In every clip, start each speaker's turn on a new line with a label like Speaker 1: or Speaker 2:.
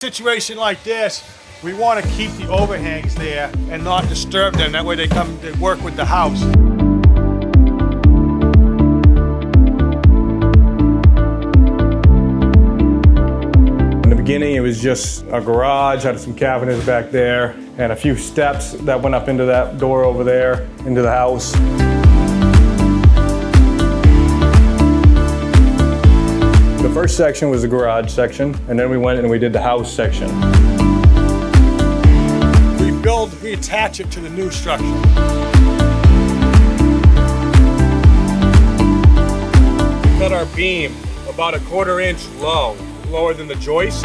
Speaker 1: Situation like this, we want to keep the overhangs there and not disturb them. That way they work with the house.
Speaker 2: In the beginning, it was just a garage, had some cabinets back there, and a few steps that went up into that door over there, into the house. The first section was the garage section, and then we went and we did the house section.
Speaker 1: We attach it to the new structure. We cut our beam about 1/4 inch low, lower than the joist.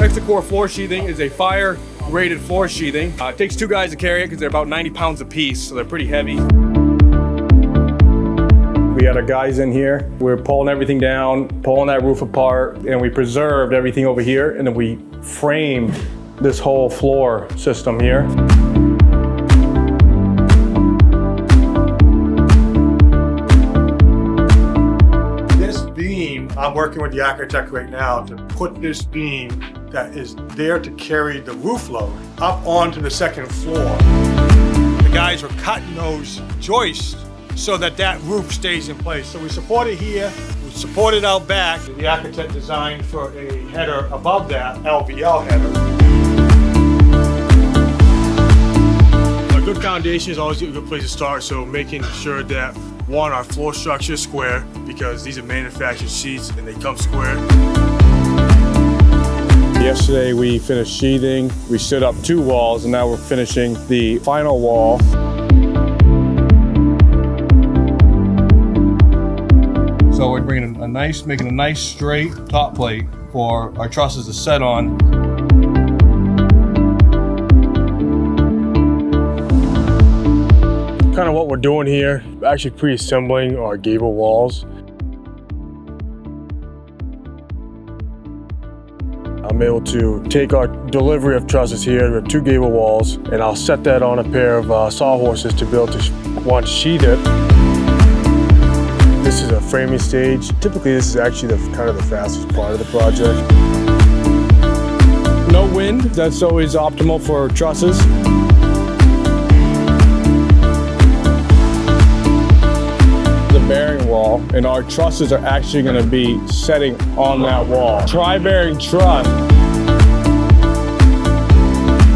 Speaker 1: Extra core floor sheathing is a fire rated floor sheathing. It takes 2 guys to carry it because they're about 90 pounds a piece, so they're pretty heavy.
Speaker 2: We had our guys in here. We were pulling everything down, pulling that roof apart, and we preserved everything over here, and then we framed this whole floor system here.
Speaker 1: This beam, I'm working with the architect right now to put this beam that is there to carry the roof load up onto the second floor. The guys were cutting those joists so that roof stays in place. So we support it here, we support it out back. The architect designed for a header above that, LVL header. A good foundation is always a good place to start, so making sure that, one, our floor structure is square, because these are manufactured sheets and they come square.
Speaker 2: Yesterday we finished sheathing, we stood up 2 walls, and now we're finishing the final wall.
Speaker 1: So we're bringing making a nice straight top plate for our trusses to set on.
Speaker 2: Kind of what we're doing here, actually pre-assembling our gable walls. I'm able to take our delivery of trusses here, we have 2 gable walls, and I'll set that on a pair of sawhorses to be able to sheath it. This is a framing stage. Typically, this is actually kind of the fastest part of the project. No wind, that's always optimal for trusses. The bearing wall, and our trusses are actually going to be setting on that wall. Tri-bearing truss.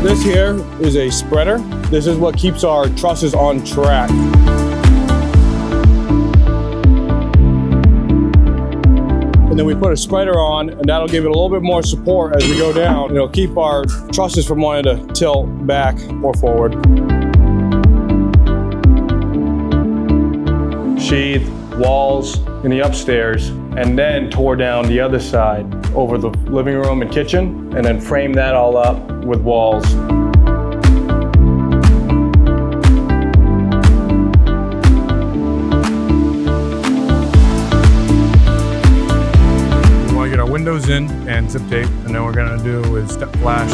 Speaker 2: This here is a spreader. This is what keeps our trusses on track. And then we put a spreader on, and that'll give it a little bit more support as we go down. It'll keep our trusses from wanting to tilt back or forward. Sheathed walls in the upstairs, and then tore down the other side over the living room and kitchen, and then frame that all up with walls.
Speaker 1: Windows in and zip tape, and then we're going to do is step flash.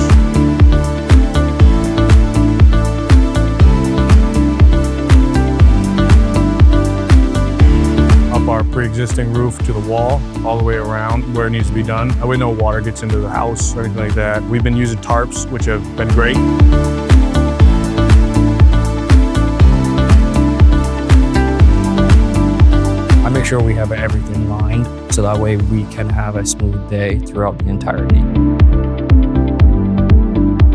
Speaker 1: Up our pre-existing roof to the wall, all the way around where it needs to be done. That way no water gets into the house or anything like that. We've been using tarps, which have been great.
Speaker 3: I make sure we have everything lined so that way we can have a smooth day throughout the entirety.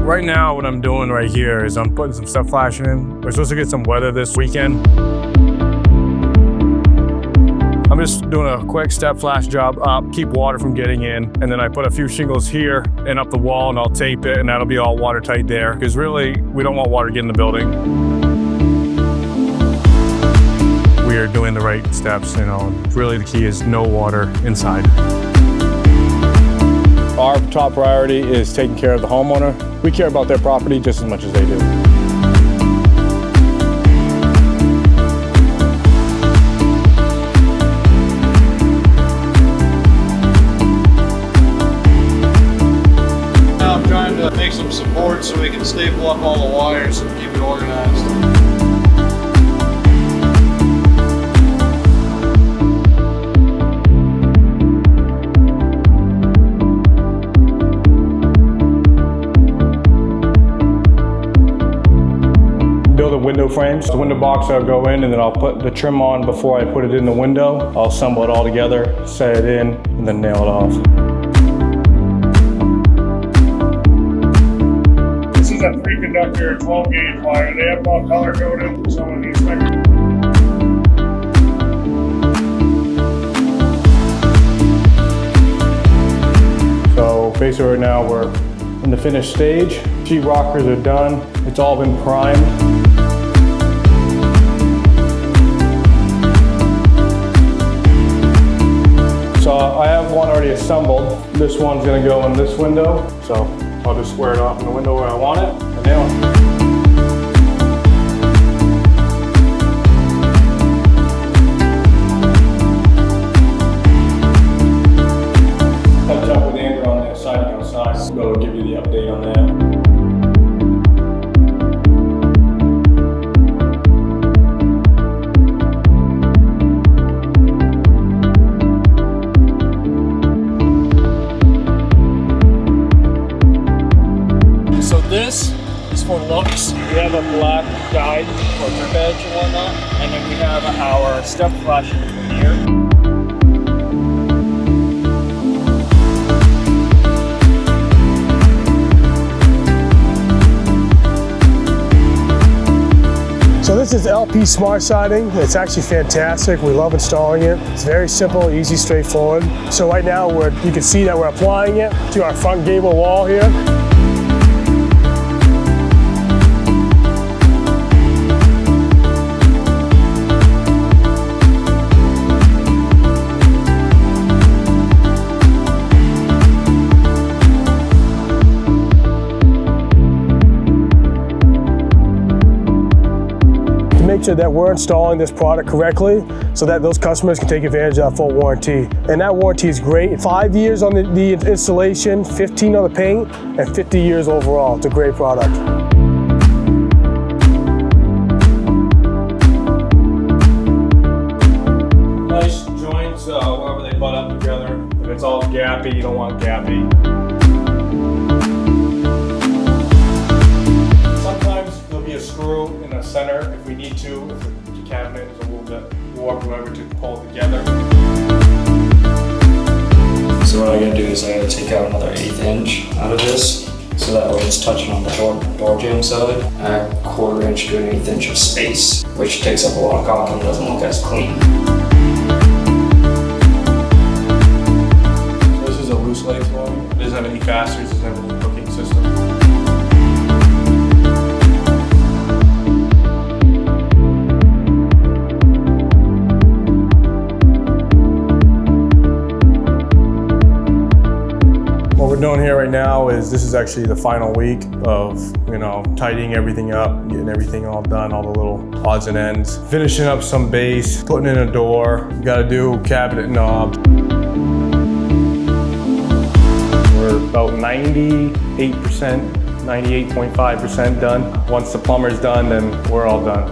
Speaker 1: Right now, what I'm doing right here is I'm putting some step flashing in. We're supposed to get some weather this weekend. I'm just doing a quick step flash job up, keep water from getting in, and then I put a few shingles here and up the wall, and I'll tape it, and that'll be all watertight there, because really, we don't want water to get in the building. We are doing the right steps, really the key is no water inside.
Speaker 2: Our top priority is taking care of the homeowner. We care about their property just as much as they do.
Speaker 4: Now I'm trying to make some support so we can staple up all the wires and keep it organized.
Speaker 2: frames. The window box I'll go in and then I'll put the trim on before I put it in the window. I'll assemble it all together, set it in, and then nail it off.
Speaker 1: This is a 3-conductor 12-gauge wire. They have all color coded, so when the inspector. So basically right now we're in the finished stage. Sheet rockers are done. It's all been primed. So I have one already assembled. This one's gonna go in this window. So I'll just square it off in the window where I want it and nail it. So I'll give you the update on that.
Speaker 3: So this is for looks. We have a black guide for drip edge and whatnot, and then we have our step flash in here.
Speaker 5: So this is LP Smart Siding. It's actually fantastic. We love installing it. It's very simple, easy, straightforward. So right now you can see that we're applying it to our front gable wall here. Make sure that we're installing this product correctly so that those customers can take advantage of that full warranty. And that warranty is great. 5 years on the installation, 15 on the paint, and 50 years overall. It's a great product.
Speaker 2: Nice joints, wherever they butt up together. If it's all gappy, you don't want gappy. Sometimes there'll be a screw in the center if we need to, if the cabinet is a little bit warped, whatever, to pull it together.
Speaker 3: So what I gotta do is I gotta take out another 1/8 inch out of this, so that way it's touching on the door jamb side. Add 1/4 inch to 1/8 inch of space, which takes up a lot of caulk and doesn't look as clean.
Speaker 2: So this is a loose leg flooring. It doesn't have any fasteners, it doesn't have any hooking system. What we're doing here right now is this is actually the final week of, tidying everything up, getting everything all done, all the little odds and ends. Finishing up some base, putting in a door. We gotta do cabinet knobs. We're about 98%, 98.5% done. Once the plumber's done, then we're all done.